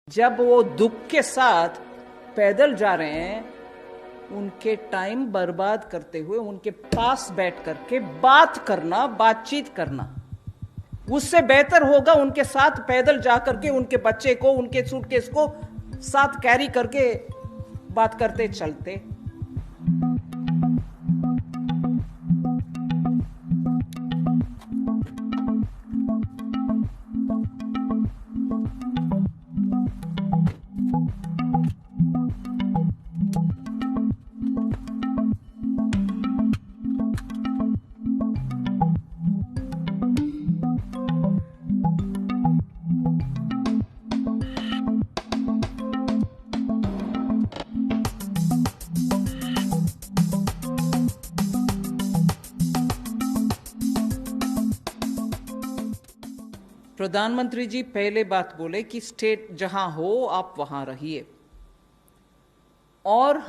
जब वो दुख के साथ पैदल जा रहे हैं, उनके टाइम बर्बाद करते हुए उनके पास बैठ करके बातचीत करना उससे बेहतर होगा उनके साथ पैदल जा करके उनके बच्चे को, उनके सूटकेस को साथ कैरी करके बात करते चलते। प्रधानमंत्री जी पहले बात बोले कि स्टेट जहां हो आप वहां रहिए, और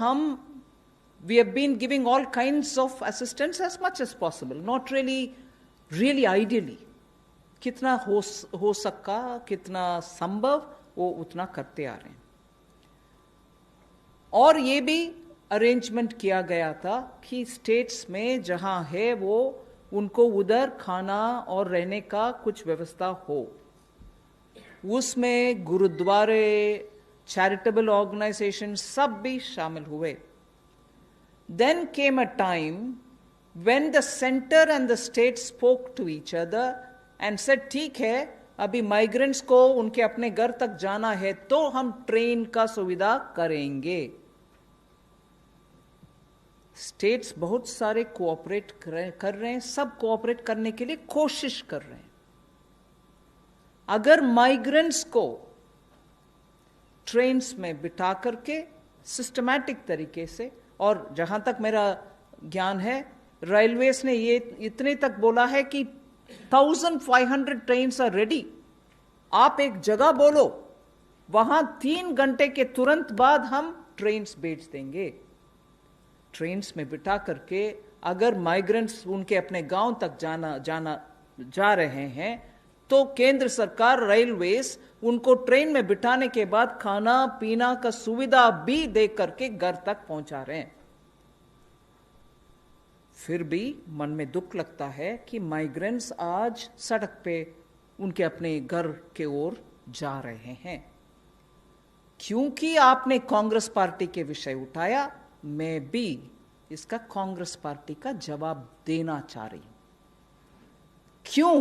we have been giving all kinds of assistance as much as possible, not really ideally, कितना हो सका, कितना संभव वो उतना करते आ रहे हैं। और ये भी अरेंजमेंट किया गया था कि स्टेट्स में जहां है वो उनको उधर खाना और रहने का कुछ व्यवस्था हो। उसमें गुरुद्वारे, चैरिटेबल ऑर्गेनाइजेशन सब भी शामिल हुए। Then came a time when the center and the state spoke to each other and said, ठीक है, अभी माइग्रेंट्स को उनके अपने घर तक जाना है तो हम ट्रेन का सुविधा करेंगे। स्टेट्स बहुत सारे कोऑपरेट कर रहे हैं, सब कोऑपरेट करने के लिए कोशिश कर रहे हैं। अगर माइग्रेंट्स को ट्रेन्स में बिठा करके सिस्टमैटिक तरीके से, और जहां तक मेरा ज्ञान है रेलवेज ने ये इतने तक बोला है कि 1500 ट्रेन्स आर रेडी। आप एक जगह बोलो, वहां 3 घंटे के तुरंत बाद हम ट्रेन्स भेज देंगे। ट्रेन्स में बिठा करके अगर माइग्रेंट्स उनके अपने गांव तक जा रहे हैं तो केंद्र सरकार, रेलवेज उनको ट्रेन में बिठाने के बाद खाना पीना का सुविधा भी दे करके घर तक पहुंचा रहे हैं। फिर भी मन में दुख लगता है कि माइग्रेंट्स आज सड़क पे उनके अपने घर के ओर जा रहे हैं। क्योंकि आपने कांग्रेस पार्टी के विषय उठाया, मैं भी इसका कांग्रेस पार्टी का जवाब देना चाह रही हूं। क्यों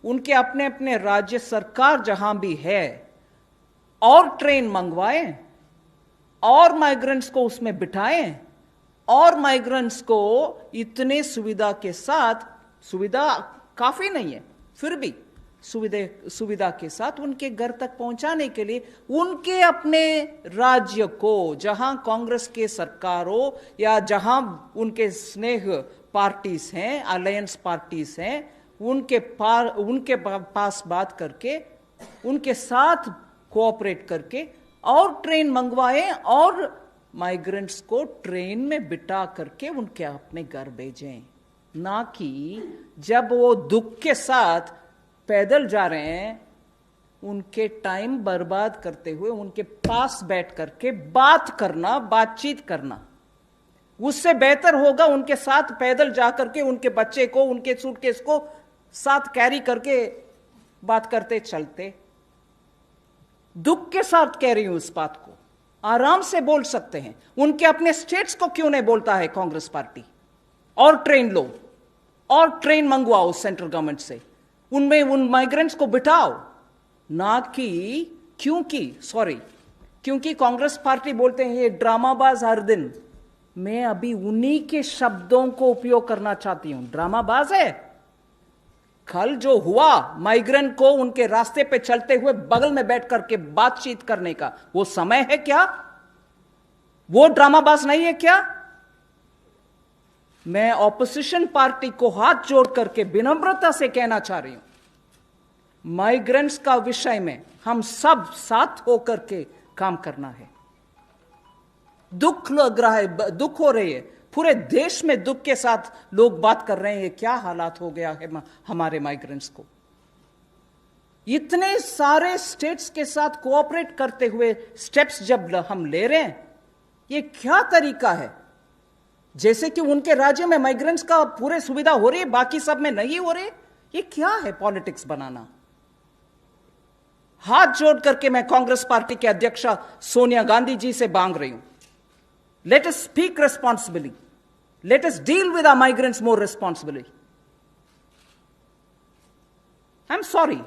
उनके अपने अपने राज्य सरकार जहां भी है और ट्रेन मंगवाएं और माइग्रेंट्स को उसमें बिठाएं और माइग्रेंट्स को इतने सुविधा के साथ, सुविधा काफी नहीं है फिर भी सुविधा के साथ उनके घर तक पहुंचाने के लिए उनके अपने राज्य को, जहां कांग्रेस के सरकार हो या जहां उनके स्नेह पार्टीज हैं, अलायंस पार्टीज हैं, उनके पास बात करके उनके साथ कोऑपरेट करके और ट्रेन मंगवाएं और माइग्रेंट्स को ट्रेन में बिठा करके उनके अपने घर भेजें। ना कि जब वो दुख के साथ पैदल जा रहे हैं, उनके टाइम बर्बाद करते हुए उनके पास बैठ करके बातचीत करना उससे बेहतर होगा उनके साथ पैदल जा करके उनके बच्चे को, उनके सूटकेस को साथ कैरी करके बात करते चलते। दुख के साथ कह रही हूं इस बात को, आराम से बोल सकते हैं। उनके अपने स्टेट्स को क्यों नहीं बोलता है कांग्रेस पार्टी? और ट्रेन लो और ट्रेन मंगवाओ सेंट्रल गवर्नमेंट से, उनमें उन माइग्रेंट्स को बिठाओ। ना कि क्योंकि कांग्रेस पार्टी बोलते हैं ये ड्रामाबाज हर दिन। मैं अभी उन्हीं के शब्दों को उपयोग करना चाहती हूं। ड्रामाबाज है। कल जो हुआ माइग्रेंट को उनके रास्ते पे चलते हुए बगल में बैठ करके बातचीत करने का, वो समय है क्या? वो ड्रामाबाज नहीं है क्या? मैं ऑपोजिशन पार्टी को हाथ जोड़ करके विनम्रता से कहना चाह रही हूं, माइग्रेंट्स का विषय में हम सब साथ होकर के काम करना है। दुख लग रहा है, दुख हो रही है, पूरे देश में दुख के साथ लोग बात कर रहे हैं, क्या हालात हो गया है हमारे माइग्रेंट्स को। इतने सारे स्टेट्स के साथ कोऑपरेट करते हुए स्टेप्स जब हम ले रहे हैं, ये क्या तरीका है? जैसे कि उनके राज्य में माइग्रेंट्स का पूरे सुविधा हो रही है, बाकी सब में नहीं हो रही। ये क्या है पॉलिटिक्स बनाना? हाथ जोड़ करके मैं कांग्रेस पार्टी के अध्यक्षा सोनिया गांधी जी से मांग रही हूं, let us speak responsibly, let us deal with our migrants more responsibly. I am sorry,